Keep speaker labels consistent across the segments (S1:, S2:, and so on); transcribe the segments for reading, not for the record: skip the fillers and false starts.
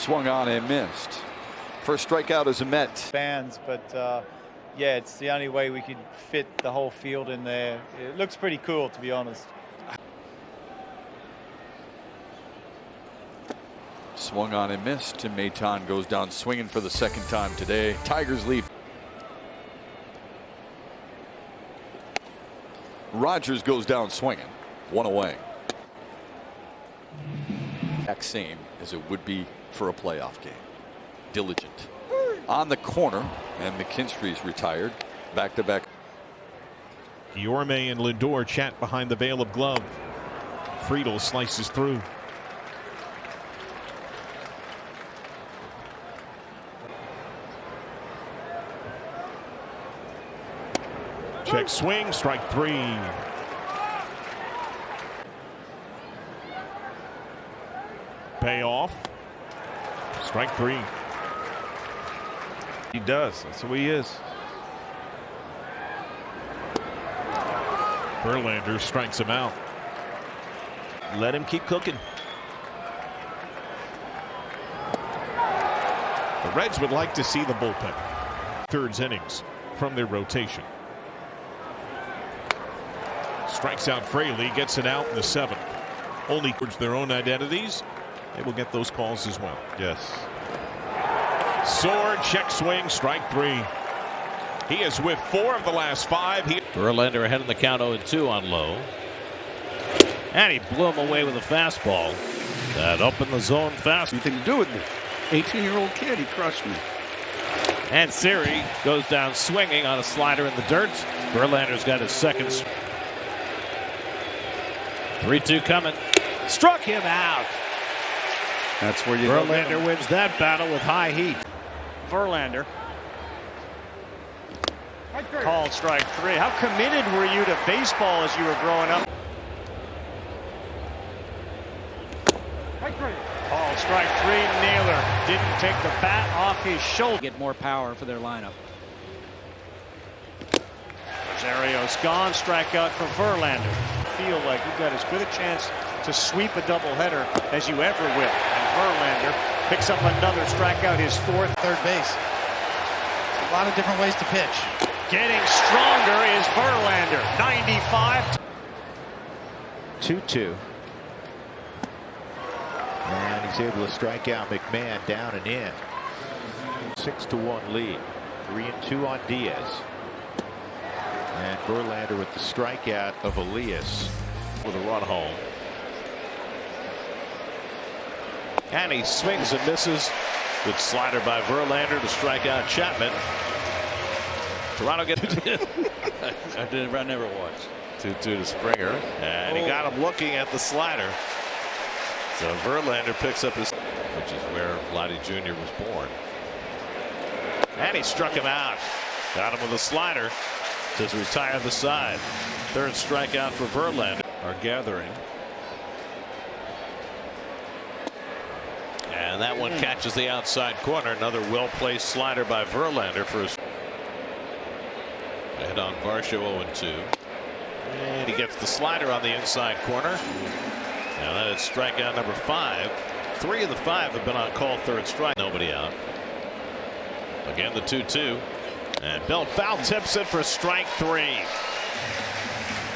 S1: Swung on and missed. First strikeout as a Met.
S2: Fans, but yeah, it's the only way we could fit the whole field in there. It looks pretty cool, to be honest.
S1: Swung on and missed. Tim Maton goes down swinging for the second time today. Tigers lead. Rogers goes down swinging. One away. Exact same as it would be for a playoff game. Diligent. On the corner, and McKinstry's retired. Back-to-back.
S3: Yorme and Lindor chat behind the veil of glove. Friedel slices through. Check swing, strike three. Payoff. Strike three. He does. That's who he is. Verlander strikes him out. Let him keep cooking. The Reds would like to see the bullpen. Thirds innings from their rotation. Strikes out Fraley, gets it out in the seventh. Only towards their own identities. They will get those calls as well.
S4: Yes.
S3: Sword, check swing, strike three. He is with 4 of the last 5.
S5: Verlander ahead in the count 0-2 on low. And he blew him away with a fastball. That up in the zone fast.
S6: Nothing to do with me. 18-year-old kid, he crushed me.
S5: And Siri goes down swinging on a slider in the dirt. Verlander's got his second. 3-2 coming. Struck him out.
S6: That's where you
S5: Verlander wins that battle with high heat.
S7: Verlander. Called strike three. How committed were you to baseball as you were growing up? Called strike three. Naylor didn't take the bat off his shoulder.
S8: Get more power for their lineup.
S7: Rosario's gone. Strikeout for Verlander. Feel like you've got as good a chance to sweep a doubleheader as you ever will. And Verlander picks up another strikeout, his 4th.
S9: Third base. A lot of different ways to pitch.
S7: Getting stronger is Verlander. 95.
S10: 2-2. And he's able to strike out McMahon down and in. 6-1 lead. 3-2 on Diaz. And Verlander with the strikeout of Elias with a run home. And he swings and misses. Good slider by Verlander to strike out Chapman. Toronto gets
S5: I never watched.
S10: 2-2 to Springer. And he got him looking at the slider. So Verlander picks up his, which is where Vladdy Jr. was born. And he struck him out. Got him with a slider to retire the side. 3rd strikeout for Verlander. Are gathering. And that one catches the outside corner. Another well-placed slider by Verlander for his. And on Varsho 0-2. And he gets the slider on the inside corner. Now that is strikeout number 5. 3 of the 5 have been on call 3rd strike. Nobody out. Again the 2-2. And Bell foul tips it for strike 3.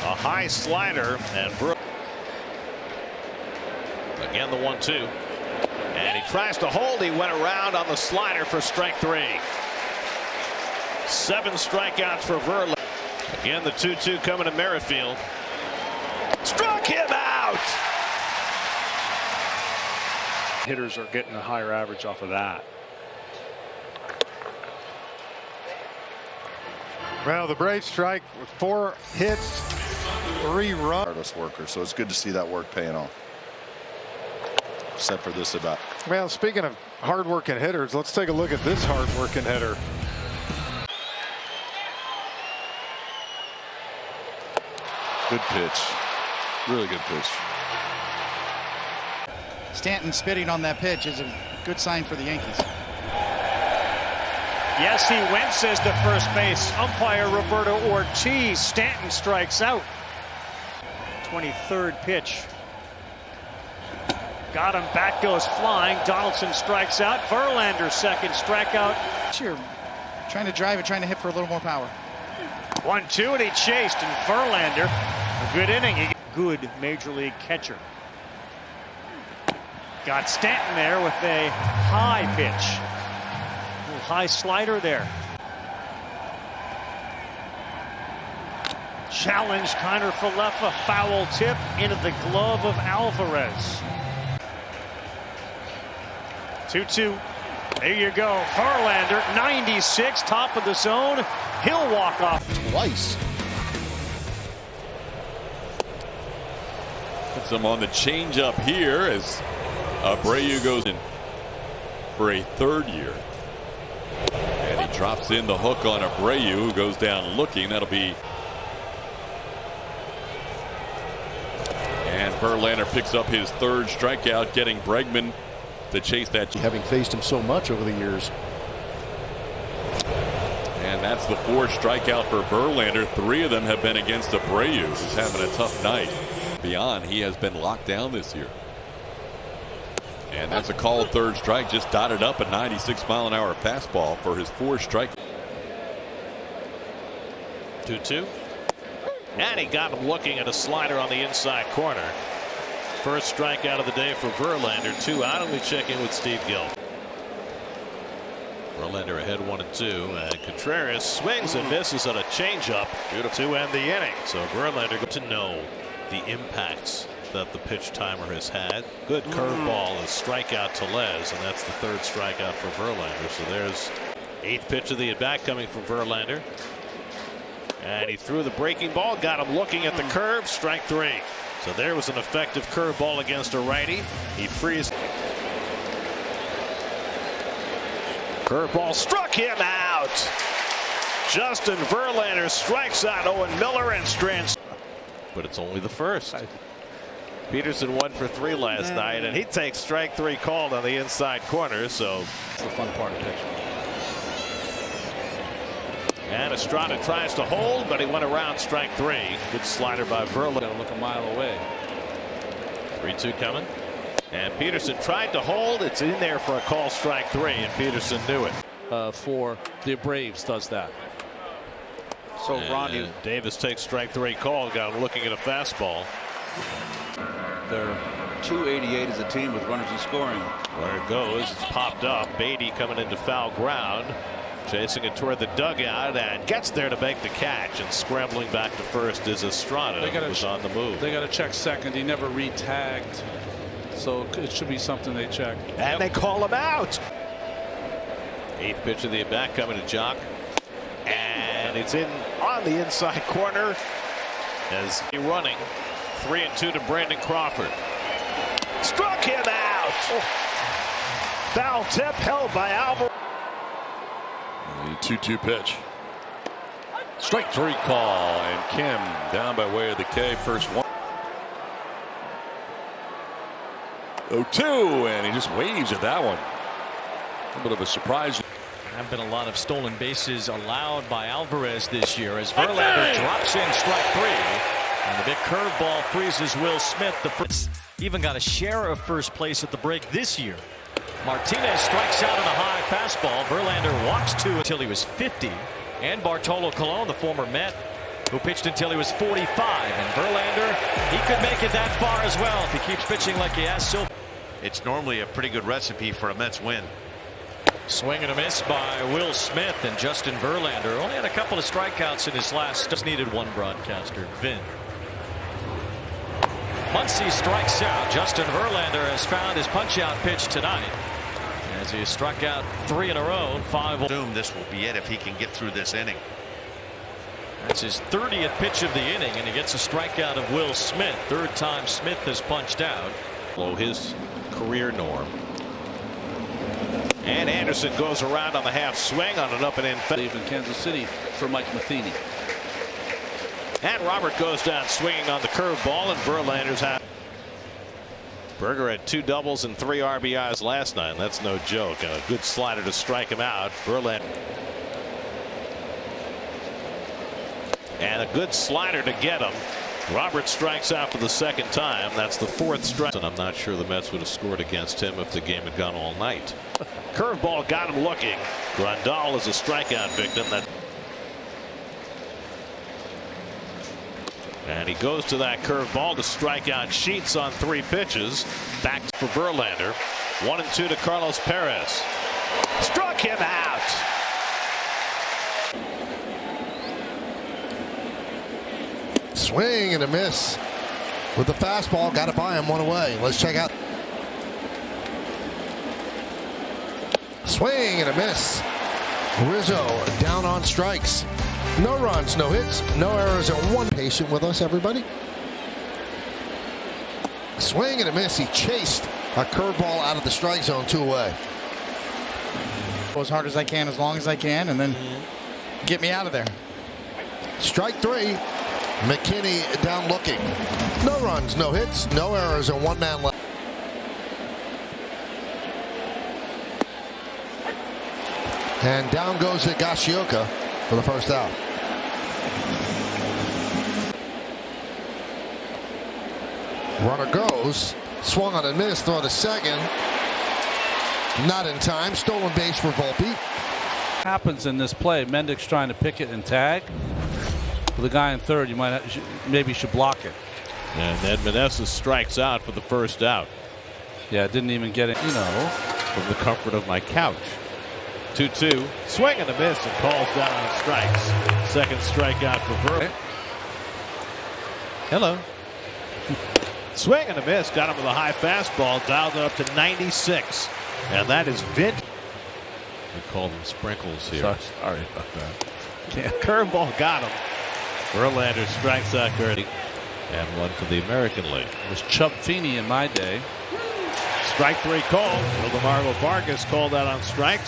S10: A high slider and again the 1-2. And he tries to hold. He went around on the slider for strike 3. 7 strikeouts for Verlander. Again the 2-2 coming to Merrifield. Struck him out.
S7: Hitters are getting a higher average off of that.
S4: Well, the Braves strike with 4 hits, 3 runs.
S11: Artist worker, so it's good to see that work paying off. Except for this at bat.
S4: Well, speaking of hard-working hitters, let's take a look at this hard-working hitter.
S11: Good pitch. Really good pitch.
S9: Stanton spitting on that pitch is a good sign for the Yankees.
S7: Yes, he went, says the first base umpire Roberto Ortiz. Stanton strikes out. 23rd pitch. Got him. Back goes flying. Donaldson strikes out. Verlander second strikeout.
S9: Sure. Trying to drive it, trying to hit for a little more power.
S7: 1-2, and he chased. And Verlander, a good inning. Good major league catcher. Got Stanton there with a high pitch. A little high slider there. Challenge, Kiner Falefa, foul tip into the glove of Alvarez. 2-2. There you go. Verlander, 96, top of the zone. He'll walk off
S6: Twice.
S1: Puts him on the changeup here as Abreu goes in for a third year. And he drops in the hook on Abreu, who goes down looking. That'll be. And Verlander picks up his third strikeout, getting Bregman to chase that.
S8: Having faced him so much over the years.
S1: And that's the fourth strikeout for Verlander. 3 of them have been against Abreu, who's having a tough night. Beyond, he has been locked down this year. And that's a called third strike, just dotted up a 96-mile-an-hour fastball for his fourth strike.
S5: 2-2. And he got him looking at a slider on the inside corner. First strikeout of the day for Verlander. 2 out, and we check in with Steve Gill. Verlander ahead 1-2, and Contreras swings and misses on a changeup to end the inning. So Verlander got to know the impacts that the pitch timer has had. Good curveball, a strikeout to Les, and that's the third strikeout for Verlander. So there's 8th pitch of the at-bat coming from Verlander. And he threw the breaking ball, got him looking at the curve, strike 3. So there was an effective curveball against a righty. He frees. Curveball struck him out. Justin Verlander strikes out Owen Miller and strands. But it's only the first. Peterson 1 for 3 last night, and he takes strike 3 called on the inside corner. So
S8: It's the fun part of pitching.
S5: And Estrada tries to hold, but he went around strike 3. Good slider by Verlander.
S8: Got to look a mile away.
S5: 3-2 coming. And Peterson tried to hold. It's in there for a call strike 3, and Peterson knew it.
S8: For the Braves does that.
S9: So
S5: And Davis takes strike 3 call. Got him looking at a fastball.
S6: They're 288 as a team with runners in scoring.
S5: There it goes. It's popped up. Beatty coming into foul ground. Chasing it toward the dugout and gets there to make the catch, and scrambling back to first is Estrada, who was on the move.
S8: They got to check second. He never re-tagged. So it should be something they check.
S5: And they call him out. 8th pitch of the at bat coming to Jock. And it's in on the inside corner as he running. 3-2 to Brandon Crawford. Struck him out. Foul tip held by Alvarez.
S1: The 2-2 pitch. Strike 3 call, and Kim down by way of the K. First one. 0-2, and he just waves at that one. A bit of a surprise.
S12: There have been a lot of stolen bases allowed by Alvarez this year as Verlander drops in strike 3. And the big curveball freezes Will Smith. The first even got a share of first place at the break this year. Martinez strikes out on a high fastball. Verlander walks 2 until he was 50. And Bartolo Colon, the former Met, who pitched until he was 45. And Verlander, he could make it that far as well if he keeps pitching like he has so.
S13: It's normally a pretty good recipe for a Mets win.
S12: Swing and a miss by Will Smith, and Justin Verlander only had a couple of strikeouts in his last. Just needed one broadcaster, Vin. Muncy strikes out. Justin Verlander has found his punch-out pitch tonight as he has struck out 3 in a row. 5.
S13: Assume this will be it if he can get through this inning.
S12: That's his 30th pitch of the inning, and he gets a strikeout of Will Smith. 3rd time Smith has punched out.
S5: Below his career norm. And Anderson goes around on the half swing on an up and in.
S8: In Kansas City for Mike Matheny.
S5: And Robert goes down swinging on the curveball, and Verlander's out. Berger had 2 doubles and 3 RBIs last night. That's no joke. And a good slider to strike him out. Verlander. And a good slider to get him. Roberts strikes out for the second time. That's the fourth strike. And I'm not sure the Mets would have scored against him if the game had gone all night. Curveball got him looking. Grandal is a strikeout victim. And he goes to that curveball to strike out Sheets on 3 pitches. Back for Verlander. 1-2 to Carlos Perez. Struck him out.
S14: Swing and a miss with the fastball. Got it by him, 1 away. Let's check out. Swing and a miss. Rizzo down on strikes. No runs, no hits, no errors, and 1 patient with us, everybody. Swing and a miss. He chased a curveball out of the strike zone, 2 away.
S9: Go as hard as I can, as long as I can, and then get me out of there.
S14: Strike 3. McKinney down looking. No runs, no hits, no errors, and 1 man left. And down goes Higashioka for the first out. Runner goes. Swung on and missed. Throw to second. Not in time. Stolen base for Volpe.
S8: Happens in this play. Mendick's trying to pick it and tag. With the guy in third, you might maybe should block it.
S5: And then Meneses strikes out for the first out.
S8: Yeah, didn't even get it,
S5: from the comfort of my couch. 2-2. Swing and a miss and calls down on strikes. Second strikeout for Verlander. Hello. Swing and a miss. Got him with a high fastball. Dialed it up to 96. And that is vintage. We call them sprinkles here.
S8: Sorry about that.
S5: Curveball got him. Verlander strikes out Gertie. And 1 for the American League.
S8: It was Chubb Feeney in my day.
S5: Strike 3 called. Wildemargo Vargas called out on strikes.